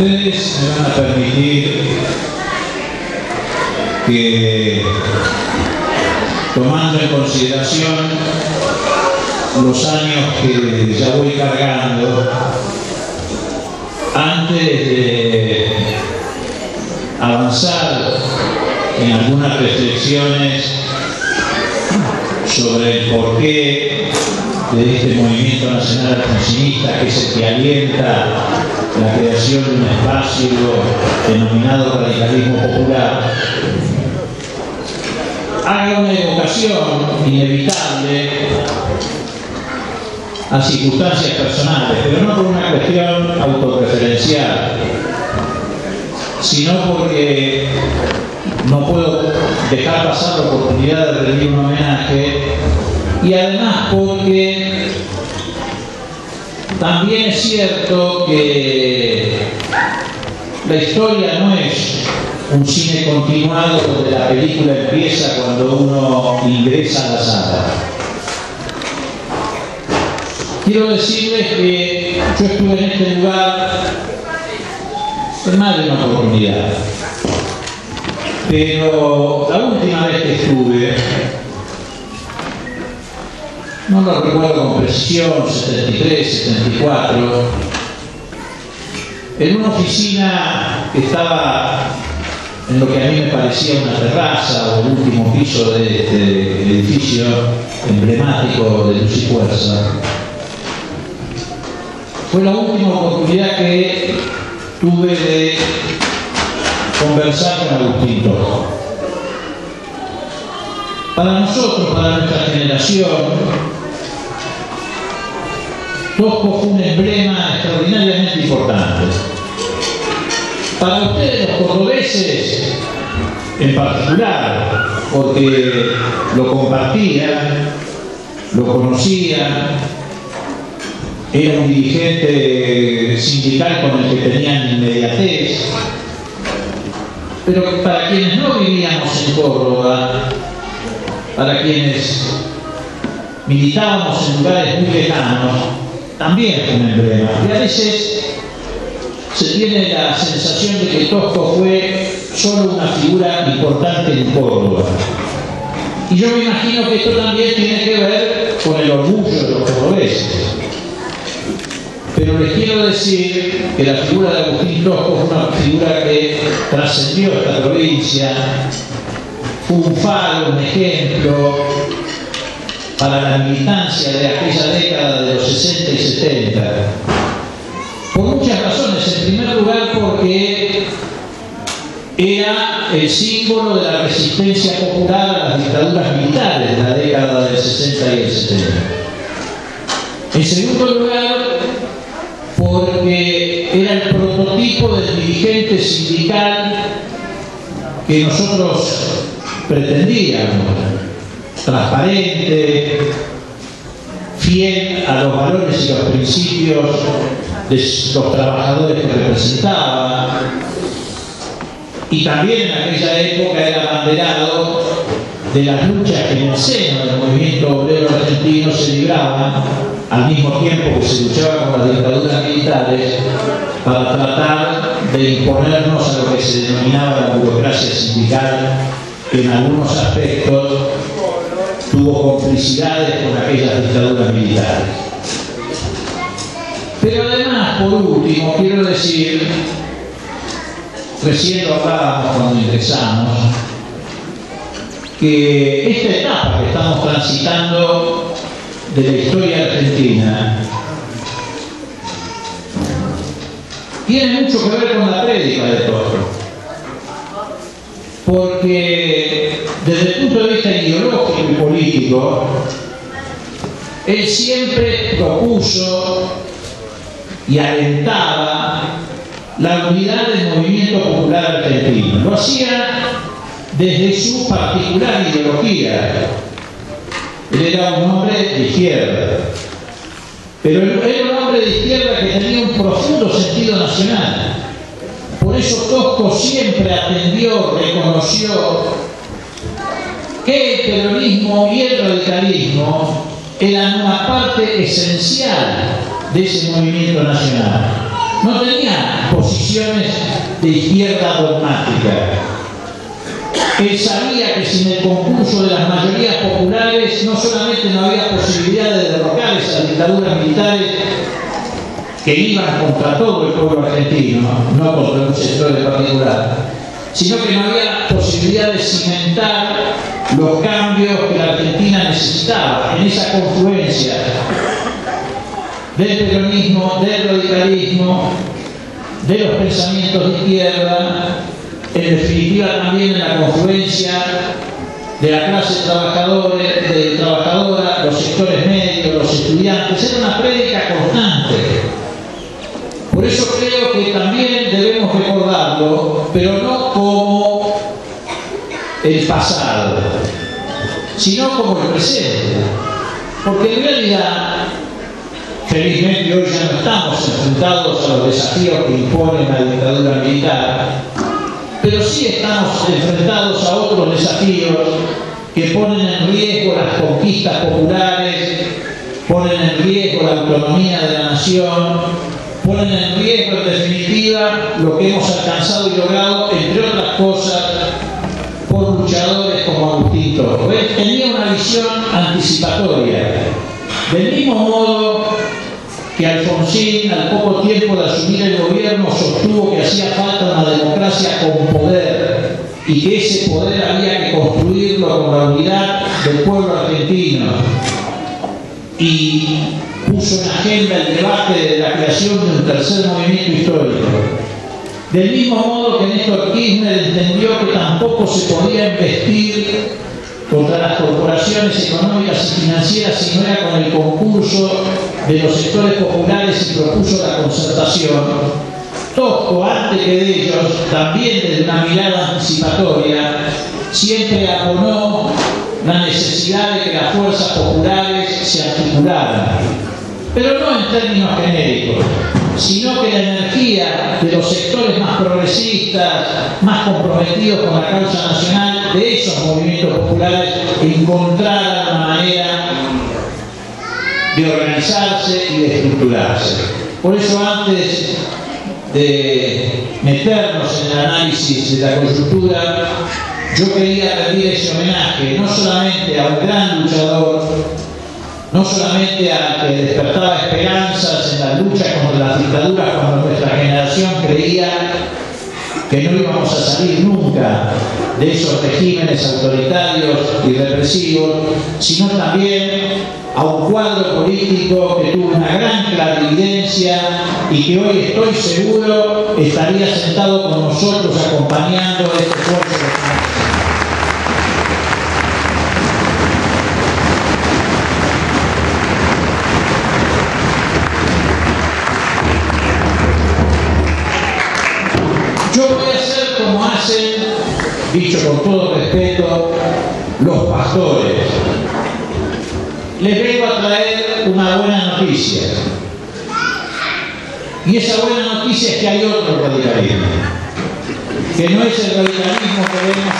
Ustedes me van a permitir que, tomando en consideración los años que ya voy cargando, antes de avanzar en algunas reflexiones sobre el porqué de este movimiento nacional alfonsinista, que es el que alienta la creación de un espacio denominado radicalismo popular, haga una evocación inevitable a circunstancias personales, pero no por una cuestión autorreferencial, sino porque no puedo dejar pasar la oportunidad de rendir un homenaje, y además porque también es cierto que la historia no es un cine continuado donde la película empieza cuando uno ingresa a la sala. Quiero decirles que yo estuve en este lugar en más de una oportunidad, pero la última vez que estuve, no lo recuerdo con precisión, 73, 74, en una oficina que estaba en lo que a mí me parecía una terraza o el último piso de este edificio emblemático de Luz y Fuerza. Fue la última oportunidad que tuve de conversar con Agustín Tosco. Para nosotros, para nuestra generación, Tosco fue un emblema extraordinariamente importante. Para ustedes, los cordobeses, en particular, porque lo compartían, lo conocían, era un dirigente sindical con el que tenían inmediatez, pero para quienes no vivíamos en Córdoba, para quienes militábamos en lugares muy lejanos, también fue un emblema. Y a veces se tiene la sensación de que Tosco fue solo una figura importante en Córdoba. Y yo me imagino que esto también tiene que ver con el orgullo de los cordobeses. Pero les quiero decir que la figura de Agustín Tosco fue una figura que trascendió esta provincia, fue un faro, un ejemplo para la militancia de aquella década de los 60 y 70. Por muchas razones. En primer lugar, porque era el símbolo de la resistencia popular a las dictaduras militares de la década del 60 y el 70. En segundo lugar, porque era el prototipo del dirigente sindical que nosotros pretendíamos: transparente, fiel a los valores y los principios de los trabajadores que representaba, y también en aquella época era abanderado de las luchas que en el seno del movimiento obrero argentino se libraban al mismo tiempo que se luchaba con las dictaduras militares para tratar de imponernos a lo que se denominaba la burocracia sindical, que en algunos aspectos tuvo complicidades con aquellas dictaduras militares. Pero además, por último, quiero decir, recién lo hablábamos cuando ingresamos, que esta etapa que estamos transitando de la historia argentina tiene mucho que ver con la prédica de Tosco, porque desde el punto de vista ideológico y político, él siempre propuso y alentaba la unidad del movimiento popular argentino. Lo hacía desde su particular ideología. Él era un hombre de izquierda, pero era un hombre de izquierda que tenía un profundo sentido nacional. Por eso Tosco siempre atendió, reconoció que el peronismo y el radicalismo eran una parte esencial de ese movimiento nacional. no tenía posiciones de izquierda dogmática. Él sabía que sin el concurso de las mayorías populares no solamente no había posibilidad de derrocar esas dictaduras militares que iban contra todo el pueblo argentino, no contra un sector en particular, sino que no había posibilidad de cimentar los cambios que la Argentina necesitaba en esa confluencia del peronismo, del radicalismo, de los pensamientos de izquierda, en definitiva también en la confluencia de la clase trabajadora, los sectores medios, los estudiantes. Era una prédica constante. Por eso creo que también debemos recordarlo, pero no como el pasado, sino como el presente. Porque en realidad, felizmente hoy ya no estamos enfrentados a los desafíos que impone la dictadura militar, pero sí estamos enfrentados a otros desafíos que ponen en riesgo las conquistas populares, ponen en riesgo la autonomía de la nación, ponen en riesgo, en definitiva, lo que hemos alcanzado y logrado, entre otras cosas, por luchadores como Agustín Toro. Él tenía una visión anticipatoria. Del mismo modo que Alfonsín, al poco tiempo de asumir el gobierno, sostuvo que hacía falta una democracia con poder y que ese poder había que construirlo con la unidad del pueblo argentino, y puso en agenda el debate de la creación de un tercer movimiento histórico. Del mismo modo que Néstor Kirchner entendió que tampoco se podía investir contra las corporaciones económicas y financieras si no era con el concurso de los sectores populares, y propuso la concertación. Tosco, antes que de ellos, también desde una mirada anticipatoria, siempre abonó la necesidad de que las fuerzas populares se articularan, pero no en términos genéricos, sino que la energía de los sectores más progresistas, más comprometidos con la causa nacional, de esos movimientos populares, encontrara una manera de organizarse y de estructurarse. Por eso, antes de meternos en el análisis de la coyuntura, yo quería rendir ese homenaje no solamente a un gran luchador, no solamente a que despertaba esperanzas en la lucha contra las dictaduras cuando nuestra generación creía que no íbamos a salir nunca de esos regímenes autoritarios y represivos, sino también a un cuadro político que tuvo una gran clarividencia y que hoy estoy seguro estaría sentado con nosotros acompañando este esfuerzo. Yo voy a hacer como hacen, dicho con todo respeto, los pastores. Les vengo a traer una buena noticia. Y esa buena noticia es que hay otro radicalismo, que no es el radicalismo que vemos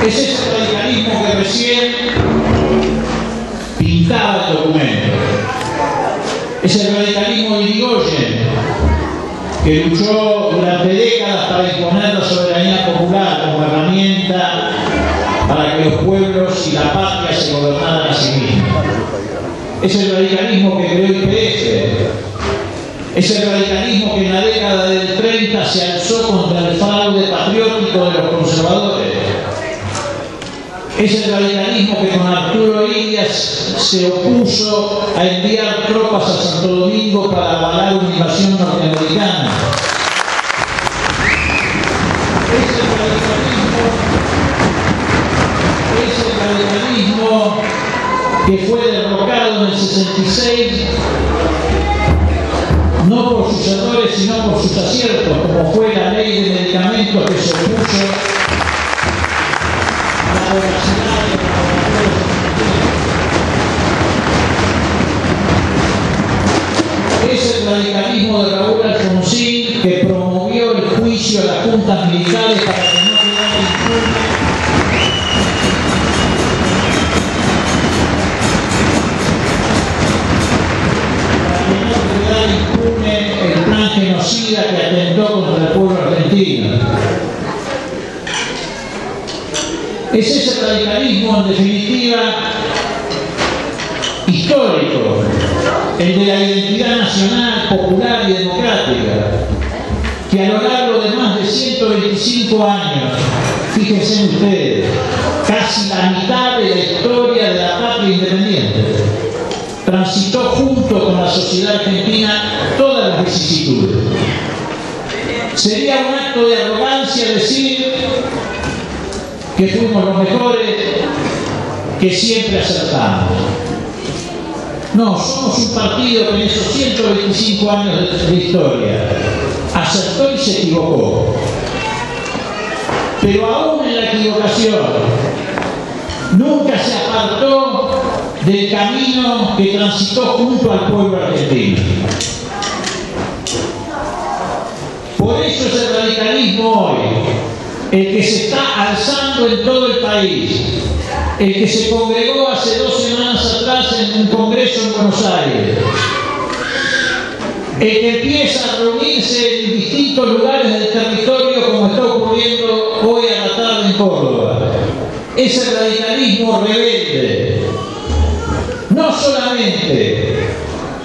en el es ese radicalismo que recién pintaba el documento. Es el radicalismo de Irigoyen, que luchó durante décadas para imponer la soberanía popular como herramienta para que los pueblos y la patria se gobernaran a sí mismos. Es el radicalismo que creó YPF. Es el radicalismo que en la década del 30 se alzó contra el fraude patriótico de los conservadores. Es el radicalismo que con Arturo Illies se opuso a enviar tropas a Santo Domingo para avalar una invasión norteamericana. Es el radicalismo que fue derrocado en el 66, no por sus errores, sino por sus aciertos, como fue la ley de medicamentos que se opuso a la voracidad de los laboratorios. Es el radicalismo de Raúl Alfonsín, que promovió el juicio a las juntas militares para que no quedara impune tan genocida que atentó contra el pueblo argentino. Es ese radicalismo, en definitiva, histórico, el de la identidad nacional, popular y democrática, que a lo largo de más de 125 años, fíjense ustedes, casi la mitad de la historia de la patria independiente, transitó junto con la sociedad argentina todas las vicisitudes. Sería un acto de arrogancia decir que fuimos los mejores, que siempre acertamos. No, somos un partido que en esos 125 años de historia acertó y se equivocó. Pero aún en la equivocación, nunca se apartó del camino que transitó junto al pueblo argentino. Por eso es el radicalismo hoy, el que se está alzando en todo el país, el que se congregó hace 2 semanas atrás en un congreso en Buenos Aires, el que empieza a reunirse en distintos lugares del territorio como está ocurriendo hoy a la tarde en Córdoba. Es el radicalismo rebelde. No solamente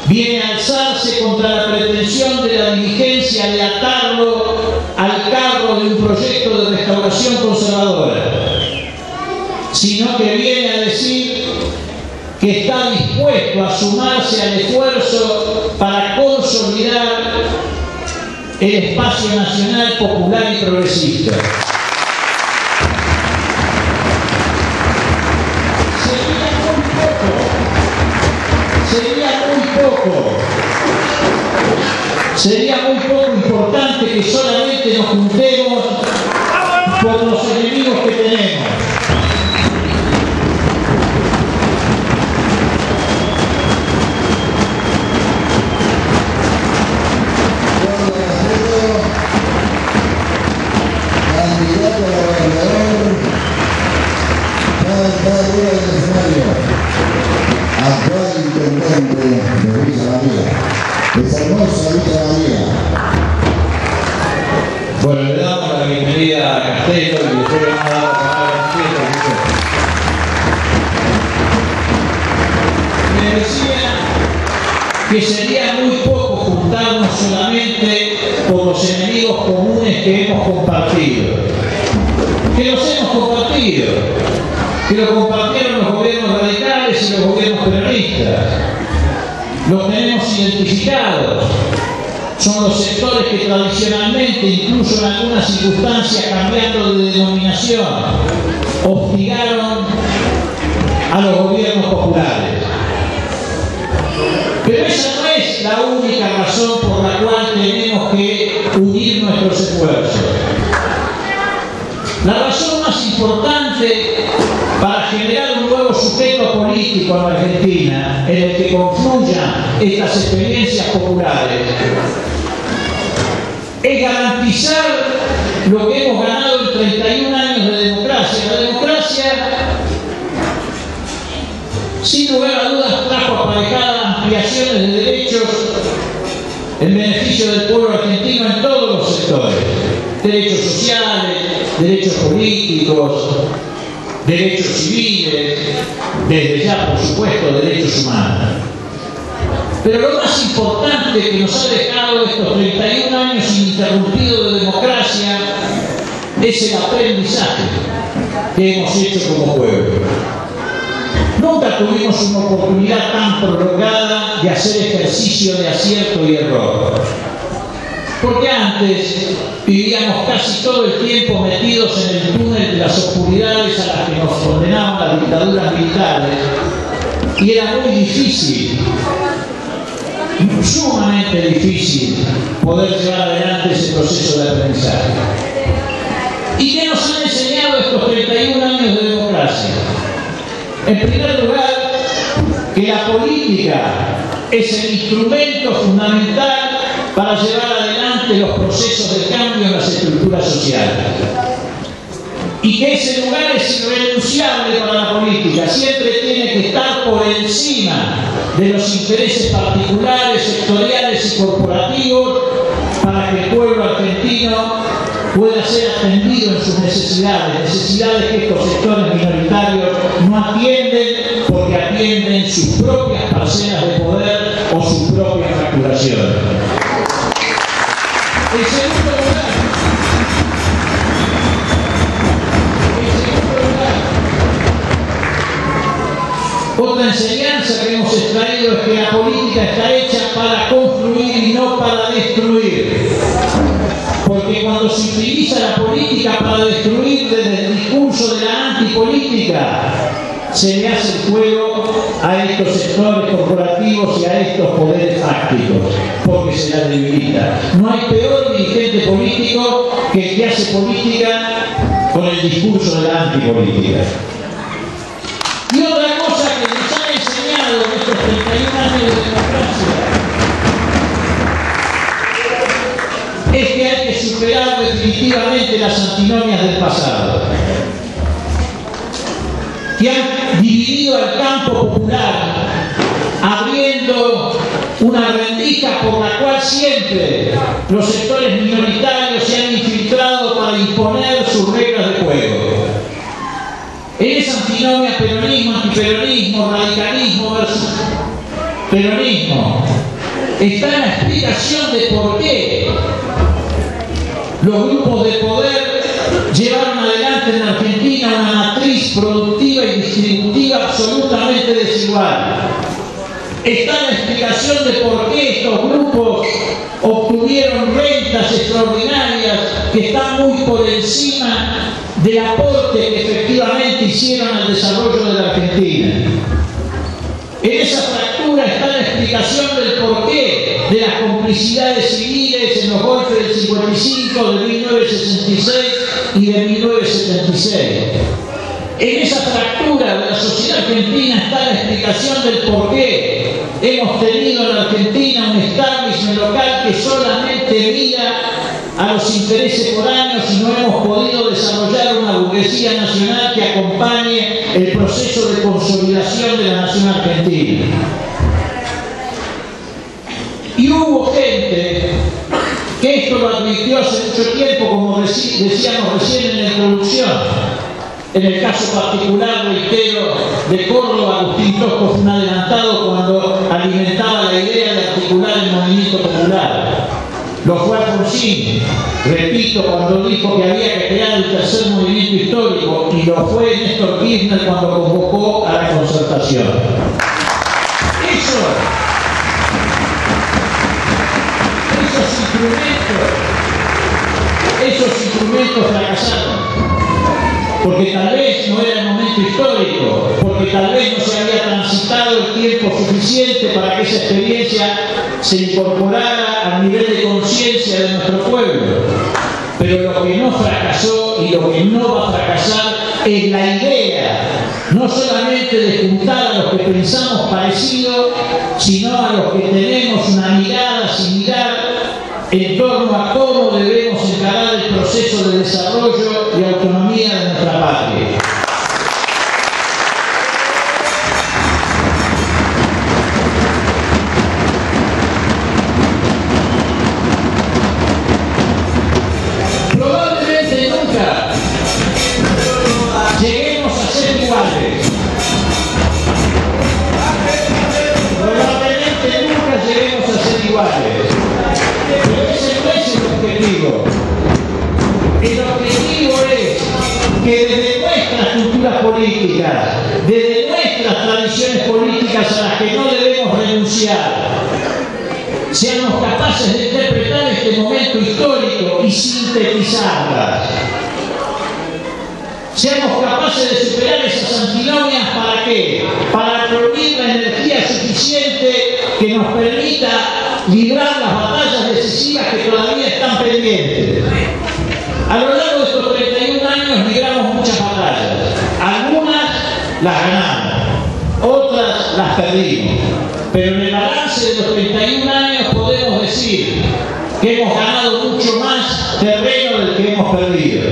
viene a alzarse contra la pretensión de la dirigencia de atarlo al carro de un proyecto de restauración conservadora, sino que viene a decir que está dispuesto a sumarse al esfuerzo para consolidar el espacio nacional, popular y progresista. Sería muy poco importante que solamente nos juntemos con los enemigos que tenemos. Candidato a gobernador, cada día del escenario, actual intendente de Villa María, esa hermosa Villa María. Bueno, le damos la bienvenida a Castelo y después le vamos a dar la palabra a me decía que sería muy poco juntarnos solamente por los enemigos comunes que hemos compartido. Que los hemos compartido. Que lo compartieron los gobiernos radicales y los gobiernos peronistas. Los tenemos identificados. Son los sectores que tradicionalmente, incluso en algunas circunstancias cambiando de denominación, hostigaron a los gobiernos populares. Pero esa no es la única razón por la cual tenemos que unir nuestros esfuerzos. La razón más importante para generar un nuevo sujeto político en la Argentina, en el que confluyan estas experiencias populares, es garantizar lo que hemos ganado en 31 años de democracia. La democracia, sin lugar a dudas, trajo aparejadas ampliaciones de derechos en beneficio del pueblo argentino en todos los sectores. Derechos sociales, derechos políticos, derechos civiles, desde ya, por supuesto, derechos humanos. Pero lo más importante que nos ha dejado estos 31 años ininterrumpidos de democracia es el aprendizaje que hemos hecho como pueblo. Nunca tuvimos una oportunidad tan prolongada de hacer ejercicio de acierto y error. Porque antes vivíamos casi todo el tiempo metidos en el túnel de las oscuridades a las que nos condenaban las dictaduras militares, y era muy difícil, sumamente difícil, poder llevar adelante ese proceso de aprendizaje. ¿Y qué nos han enseñado estos 31 años de democracia? En primer lugar, que la política es el instrumento fundamental para llevar adelante los procesos de cambio en las estructuras sociales. Y que ese lugar es irrenunciable para la política, siempre tiene que estar por encima de los intereses particulares, sectoriales y corporativos para que el pueblo argentino pueda ser atendido en sus necesidades que estos sectores minoritarios no atienden porque atienden sus propias parcelas de poder o sus propias facturaciones. En segundo lugar, otra enseñanza que hemos extraído es que la política está hecha para construir y no para destruir. Porque cuando se utiliza la política para destruir desde el discurso de la antipolítica, se le hace el juego a estos sectores corporativos y a estos poderes fácticos, porque se la debilita. No hay peor dirigente político que el que hace política con el discurso de la antipolítica. Y otra cosa que nos han enseñado en estos 31 años de democracia es que hay que superar definitivamente las antinomias del pasado, que han dividido al campo popular, abriendo una rendija por la cual siempre los sectores minoritarios se han infiltrado para imponer sus reglas de juego. En esa antinomia peronismo, antiperonismo, radicalismo versus peronismo, está la explicación de por qué los grupos de poder llevaron adelante en Argentina una matriz productiva y distributiva absolutamente desigual. Está la explicación de por qué estos grupos obtuvieron rentas extraordinarias que están muy por encima del aporte que efectivamente hicieron al desarrollo de la Argentina. En esa fractura está la explicación del porqué de las complicidades civiles en los golpes del 55, de 1966 y de 1976. En esa fractura de la sociedad argentina está la explicación del porqué hemos tenido en la Argentina un establishment local que solamente mira a los intereses foráneos y no hemos podido desarrollar una burguesía nacional que acompañe el proceso de consolidación de la nación argentina. Y hubo gente que esto lo advirtió hace mucho tiempo, como decíamos recién en la introducción. En el caso particular, reitero, de Córdoba, Agustín Tosco fue un adelantado cuando alimentaba la idea de articular el movimiento popular. Lo fue Alfonsín, repito, cuando dijo que había que crear el tercer movimiento histórico, y lo fue Néstor Kirchner cuando convocó a la concertación. Esos instrumentos fracasaron. Porque tal vez no era el momento histórico, porque tal vez no se había transitado el tiempo suficiente para que esa experiencia se incorporara al nivel de conciencia de nuestro pueblo. Pero lo que no fracasó y lo que no va a fracasar es la idea, no solamente de juntar a los que pensamos parecido, sino a los que tenemos una mirada similar en torno a cómo debemos encarar el proceso de desarrollo y autonomía de nuestra patria. Probablemente nunca lleguemos a ser iguales. Probablemente nunca lleguemos a ser iguales. Pero ese no es el objetivo. El objetivo es que desde nuestras culturas políticas, desde nuestras tradiciones políticas a las que no debemos renunciar, seamos capaces de interpretar este momento histórico y sintetizarlas. Seamos capaces de superar esas antinomias. ¿Para qué? Para reunir la energía suficiente que nos permita librar las batallas decisivas que todavía están pendientes. A lo largo de estos 31 años libramos muchas batallas. Algunas las ganamos, otras las perdimos. Pero en el balance de los 31 años podemos decir que hemos ganado mucho más terreno del que hemos perdido.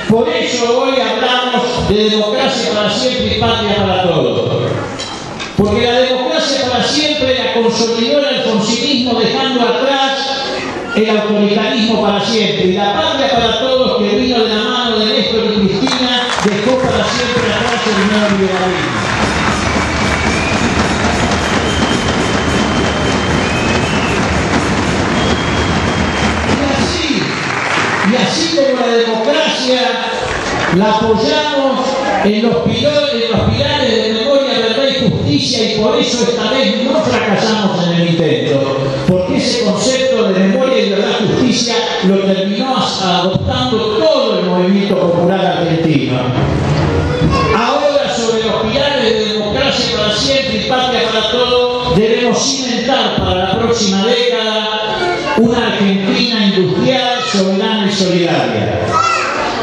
Por eso hoy hablamos de democracia para siempre y patria para todos. Porque la democracia para siempre la consolidó el alfonsinismo, dejando atrás el autoritarismo para siempre, y la patria para todos, que vino de la mano de Néstor y Cristina, dejó para siempre atrás el neoliberalismo. Y así como la democracia la apoyamos en los pilares de memoria, verdad y justicia, y por eso esta vez no fracasamos en el intento, porque ese concepto de memoria y verdad y justicia lo terminó adoptando todo el movimiento popular argentino. Ahora, sobre los pilares de democracia para siempre y patria para todos, debemos cimentar para la próxima década una Argentina industrial, soberana y solidaria.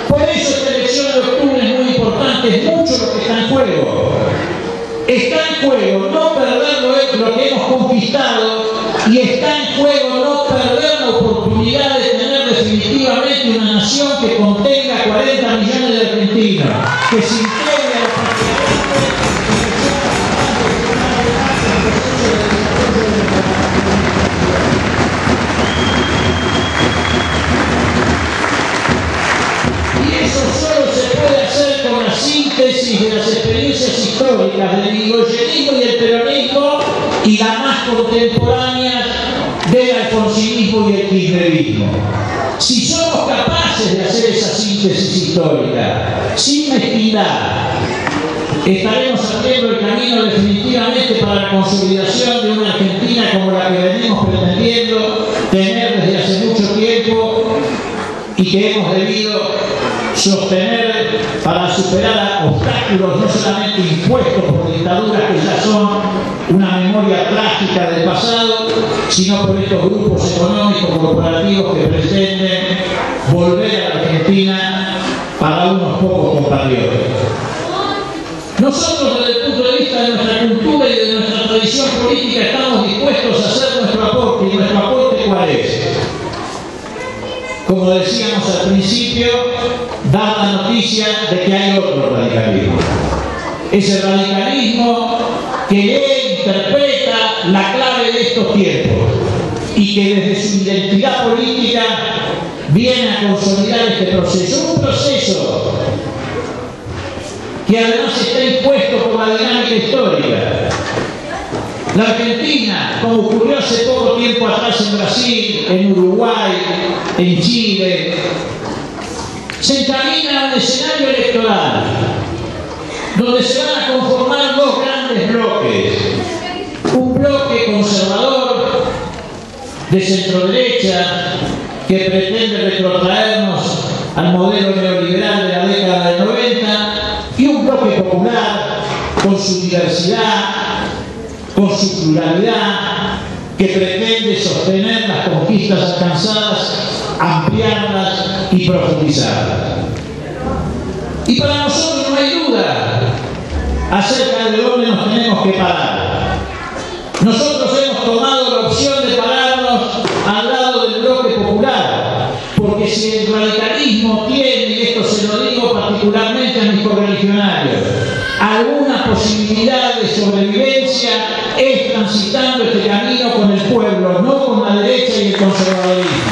Por eso esta elección de octubre es muy importante, es mucho lo que está en juego. Está en juego no perder lo que hemos conquistado, y está en juego no perder la oportunidad de tener definitivamente una nación que contenga 40 millones de argentinos, que se integre a los participantes, y eso solo se puede hacer con la síntesis de las experiencias históricas del irigoyenismo y el peronismo, y la más contemporánea del alfonsinismo y el kirchnerismo. Si somos capaces de hacer esa síntesis histórica sin mezquindad, estaremos abriendo el camino definitivamente para la consolidación de una Argentina como la que venimos pretendiendo tener desde hace mucho tiempo y que hemos debido sostener para superar obstáculos no solamente impuestos por dictaduras que ya son una memoria trágica del pasado, sino por estos grupos económicos corporativos que pretenden volver a la Argentina para unos pocos compatriotas. Nosotros, desde el punto de vista de nuestra cultura y de nuestra tradición política, estamos dispuestos a hacer nuestro aporte. ¿Y nuestro aporte cuál es? Como decíamos al principio, dar la noticia de que hay otro radicalismo. Ese radicalismo que lee, interpreta la clave de estos tiempos y que desde su identidad política viene a consolidar este proceso. Un proceso que además está impuesto por la dinámica histórica. La Argentina, como ocurrió hace poco tiempo atrás en Brasil, en Uruguay, en Chile, se encamina a un escenario electoral donde se van a conformar dos grandes bloques. Un bloque conservador de centro-derecha que pretende retrotraernos al modelo neoliberal de la década del 90, y un bloque popular con su diversidad, con su pluralidad, que pretende sostener las conquistas alcanzadas, ampliarlas y profundizarlas. Y para nosotros no hay duda acerca de dónde nos tenemos que parar. Nosotros hemos tomado la opción de pararnos al lado del bloque popular, porque si el radicalismo tiene, y esto se lo digo particularmente a mis correligionarios, alguna posibilidad de sobrevivencia, es transitando este camino con el pueblo, no con la derecha y el conservadurismo.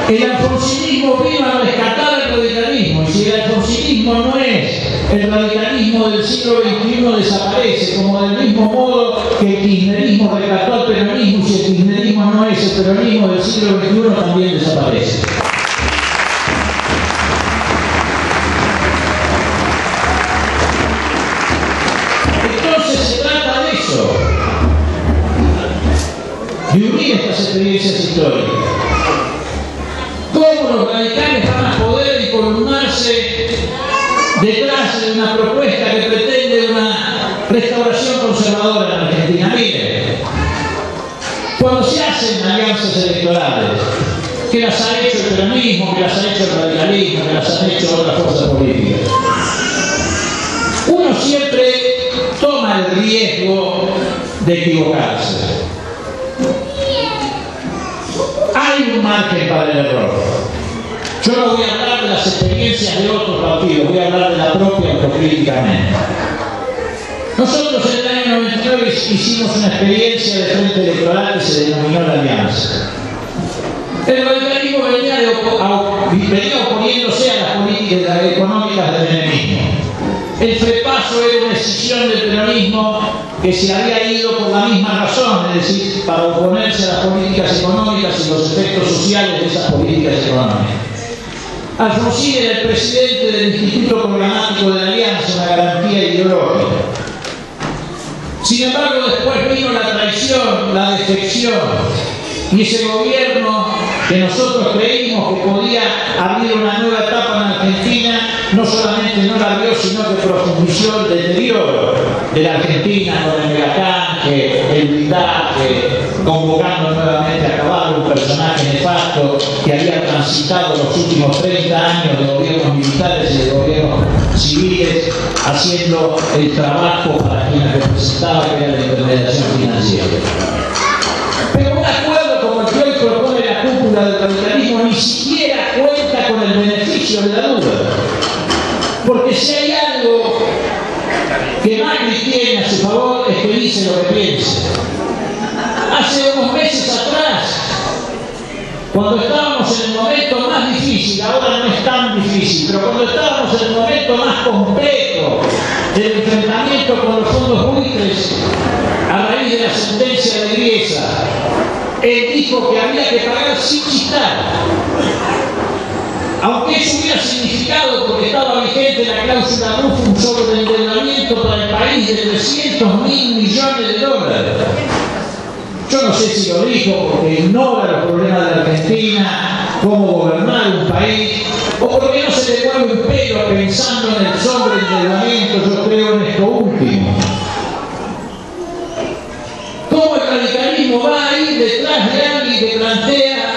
El alfonsinismo vino a rescatar el radicalismo, y si el alfonsinismo no es el radicalismo del siglo XXI, desaparece, como del mismo modo que el kirchnerismo rescató al peronismo, y si el kirchnerismo no es el peronismo del siglo XXI, también desaparece. Entonces se trata de eso, de unir estas experiencias históricas. ¿Cómo los radicales van a poder columnarse detrás de una propuesta que pretende una restauración conservadora en Argentina? Miren, cuando se hacen alianzas electorales, que las ha hecho el peronismo, que las ha hecho el radicalismo, que las han hecho otras fuerzas políticas, uno siempre toma el riesgo de equivocarse. Hay un margen para el error. Yo no voy a hablar de las experiencias de otros partidos, voy a hablar de la propia autocríticamente. Nosotros en el año 99 hicimos una experiencia de frente electoral que se denominó la Alianza. El radicalismo venía oponiéndose a las políticas económicas del menemismo. El frepaso era una decisión del peronismo que se había ido por la misma razón, es decir, para oponerse a las políticas económicas y los efectos sociales de esas políticas económicas. Alfonsín era el presidente del Instituto Programático de la Alianza, una garantía ideológica. Sin embargo, después vino la traición, la defección, y ese gobierno que nosotros creímos que podía abrir una nueva etapa en Argentina, no solamente no la abrió, sino que profundizó el deterioro de la Argentina con el megacanje, el blindaje, convocando nuevamente a Caballo, un personaje nefasto que había transitado los últimos 30 años de gobiernos militares y de gobiernos civiles, haciendo el trabajo para quien representaba, que era la intermediación financiera. Pero un acuerdo como el que hoy propone la cúpula del radicalismo ni siquiera cuenta con el beneficio de la duda. Porque si hay algo que Macri tiene a su favor es que dice lo que piensa. Hace unos meses atrás, cuando estábamos en el momento más difícil, ahora no es tan difícil, pero cuando estábamos en el momento más complejo del enfrentamiento con los fondos buitres, a raíz de la sentencia de Griesa, él dijo que había que pagar sin chistar. Aunque eso hubiera significado, porque estaba vigente la cláusula Rufus sobre el endeudamiento para el país de 300.000 millones de dólares. Yo no sé si lo dijo porque ignora los problemas de la Argentina, cómo gobernar un país, o porque no se le mueve un pelo pensando en el sobreendeudamiento. Yo creo en esto último. ¿Cómo el radicalismo va a ir detrás de alguien que plantea,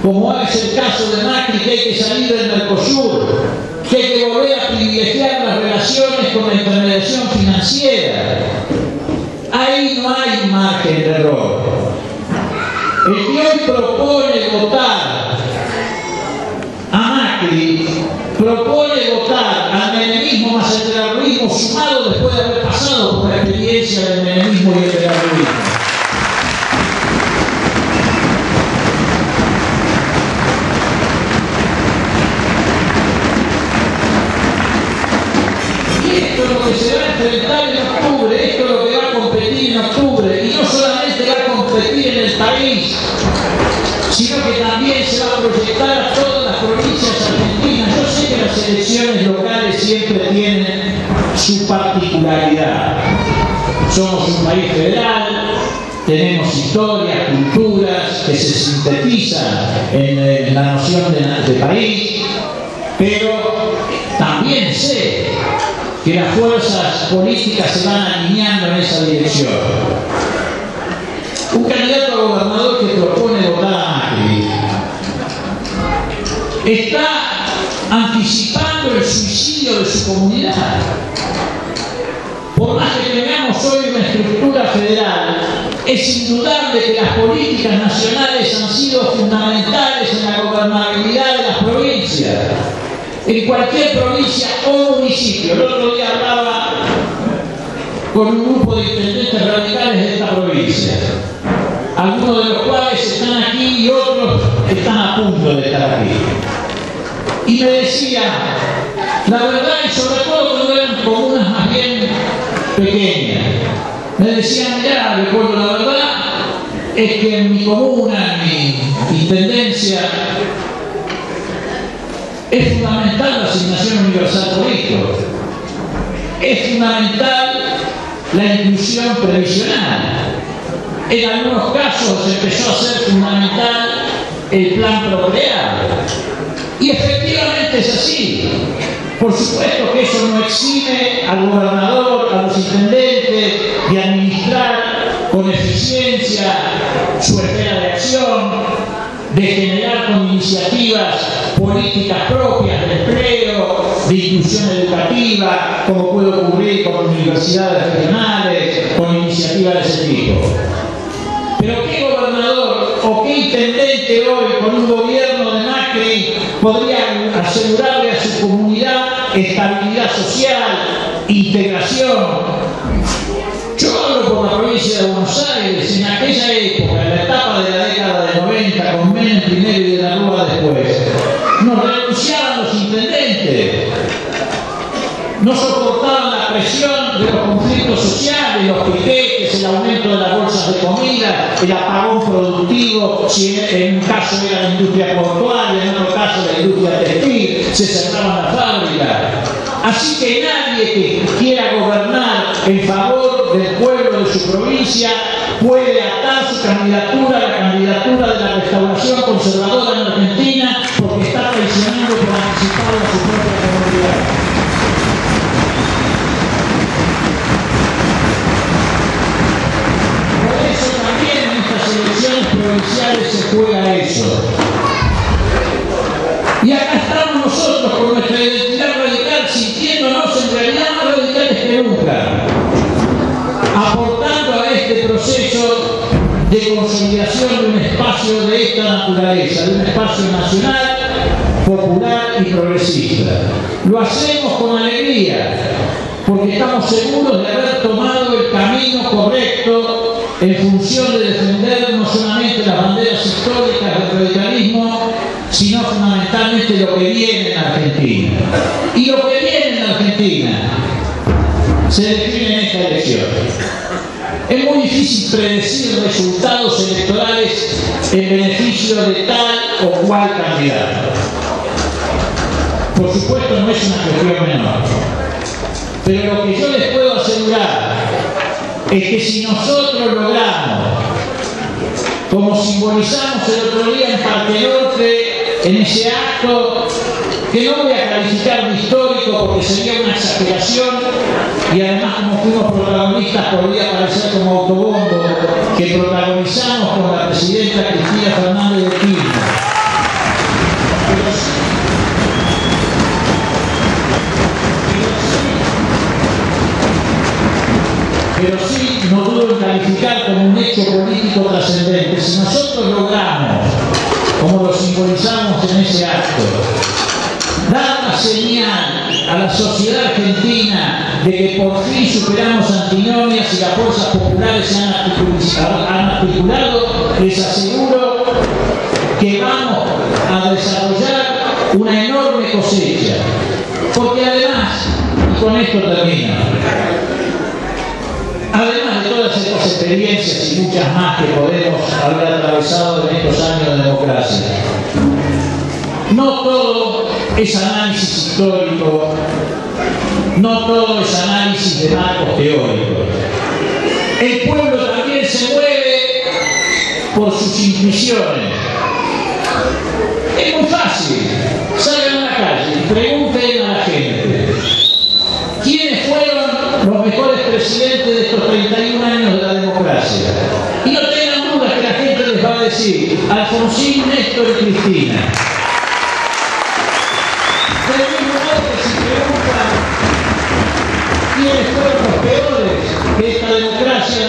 como es el caso de Macri, que hay que salir del Mercosur, que hay que volver a privilegiar las relaciones con la intermediación financiera? Ahí no hay margen de error. El que hoy propone votar a Macri, propone votar al menemismo más el terrorismo sumado después de haber pasado por la experiencia del menemismo y el terrorismo. Y esto es lo que se va a enfrentar en octubre, esto es lo que va a competir en octubre, y no solamente va a competir en el país, sino que también se va a proyectar a todas las provincias argentinas. Yo sé que las elecciones locales siempre tienen su particularidad. Somos un país federal, tenemos historias, culturas que se sintetizan en la noción de país, pero también sé que las fuerzas políticas se van alineando en esa dirección. Un candidato a gobernador que propone votar a Macri está anticipando el suicidio de su comunidad. Por más que tengamos hoy una estructura federal, es indudable que las políticas nacionales han sido fundamentales en la gobernabilidad de las provincias. En cualquier provincia o municipio. El otro día hablaba con un grupo de intendentes radicales de esta provincia, algunos de los cuales están aquí y otros están a punto de estar aquí. Y me decía, la verdad, y sobre todo cuando eran comunas más bien pequeñas, me decían, ya, recuerdo, la verdad es que en mi comuna, en mi intendencia, es fundamental la asignación universal por hijo. Es fundamental la inclusión previsional. En algunos casos empezó a ser fundamental el plan Procrear. Y efectivamente es así. Por supuesto que eso no exime al gobernador, a los intendentes, de administrar con eficiencia su esfera de acción, de generar con iniciativas políticas propias de empleo, de inclusión educativa, como puede ocurrir con universidades regionales, con iniciativas de ese tipo. Pero ¿qué gobernador o qué intendente hoy con un gobierno de Macri Macri podría asegurarle a su comunidad estabilidad social, integración. Yo hablo por la provincia de Buenos Aires, en aquella época, en la etapa de la década de 90, con Menem primero y de la Rúa después, nos renunciaban los intendentes, no soportaban la presión de los conflictos sociales, los piquetes, el aumento de las bolsas de comida, el apagón productivo, si en un caso era la industria portuaria, en otro caso la industria textil, se cerraban las fábricas. Así que nadie que quiera gobernar en favor del pueblo de su provincia puede atar su candidatura a la candidatura de la restauración conservadora en Argentina porque está traicionando por anticipado a su propia comunidad. Por eso también en estas elecciones provinciales se juega eso. Y acá estamos nosotros con nuestra identidad radical, sintiéndonos en realidad más radicales que nunca, aportando a este proceso de consolidación de un espacio de esta naturaleza, de un espacio nacional, popular y progresista. Lo hacemos con alegría, porque estamos seguros de haber tomado el camino correcto en función de defender no solamente las banderas históricas del radicalismo, sino fundamentalmente lo que viene en Argentina. Y lo que viene en Argentina se define en esta elección. Es muy difícil predecir resultados electorales en beneficio de tal o cual candidato. Por supuesto, no es una cuestión menor. Pero lo que yo les puedo asegurar es que si nosotros logramos, como simbolizamos el otro día en Parque Norte, en ese acto que no voy a calificar de histórico porque sería una exageración y además como fuimos protagonistas podría parecer como autobombo, que protagonizamos con la presidenta Cristina Fernández de Kirchner. Pero sí no dudo en calificar como un hecho político trascendente. Si nosotros logramos, como lo simbolizamos en ese acto, dar una señal a la sociedad argentina de que por fin superamos antinomias y las fuerzas populares se han articulado, les aseguro que vamos a desarrollar una enorme cosecha. Porque además, y con esto termino, además de todas estas experiencias y muchas más que podemos haber atravesado en estos años de democracia, no todo es análisis histórico, no todo es análisis de marcos teóricos. El pueblo también se mueve por sus intuiciones. Es muy fácil. Salgan a la calle y pregunten a la gente quiénes fueron los mejores presidentes de estos 31 años de la democracia. Y no tengan dudas que la gente les va a decir Alfonsín, Néstor y Cristina. Del mismo modo que si preguntan quiénes fueron los peores de esta democracia,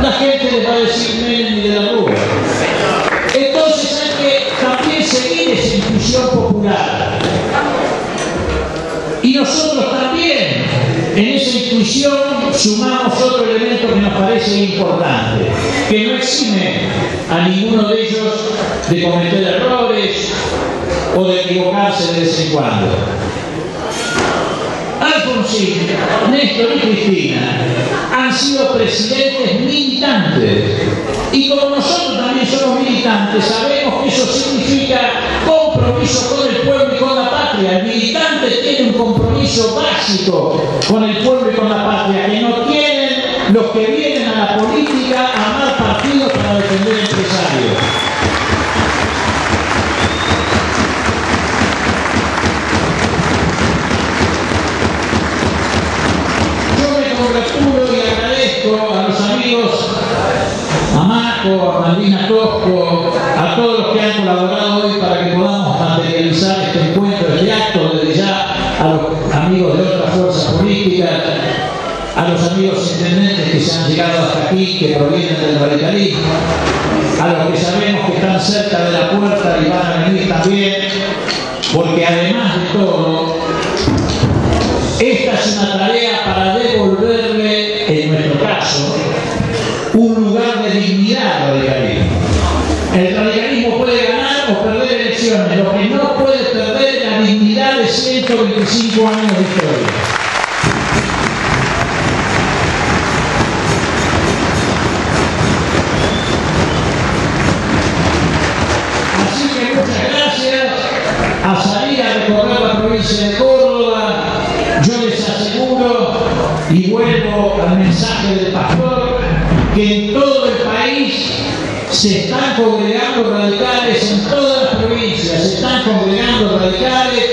la gente les va a decir Menem y de la Rúa. Entonces hay que también seguir esa intuición popular. Y nosotros también en esa intuición sumamos otro elemento que nos parece importante, que no exime a ninguno de ellos de cometer errores o de equivocarse de vez en cuando. Alfonsín, Néstor y Cristina han sido presidentes militantes. Y como nosotros también somos militantes, sabemos que eso significa compromiso con el pueblo y con la patria. El militante tiene un compromiso básico con el pueblo y con la patria, que no tienen los que vienen a la política a armar partidos para defender empresarios. Congratulo y agradezco a los amigos, a Marco, a Malvina Tosco, a todos los que han colaborado hoy para que podamos materializar este encuentro, este acto, desde ya a los amigos de otras fuerzas políticas, a los amigos intendentes que se han llegado hasta aquí, que provienen del radicalismo, a los que sabemos que están cerca de la puerta y van a venir también, además de todo, esta es una tarea para devolverle, en nuestro caso, un lugar de dignidad al radicalismo. El radicalismo puede ganar o perder elecciones, lo que no puede perder es la dignidad de 125 años de historia. Así que muchas gracias. A salir a recorrer la provincia de Córdoba, yo les aseguro, y vuelvo al mensaje del pastor, que en todo el país se están congregando radicales, en todas las provincias se están congregando radicales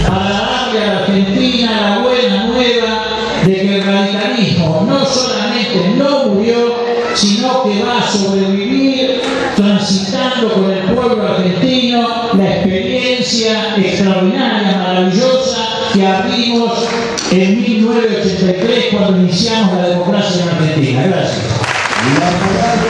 para darle a la Argentina la buena nueva de que el radicalismo no solamente no murió, sino que va a sobrevivir transitando con el pueblo argentino la experiencia extraordinaria, maravillosa que abrimos en 1983 cuando iniciamos la democracia en Argentina. Gracias.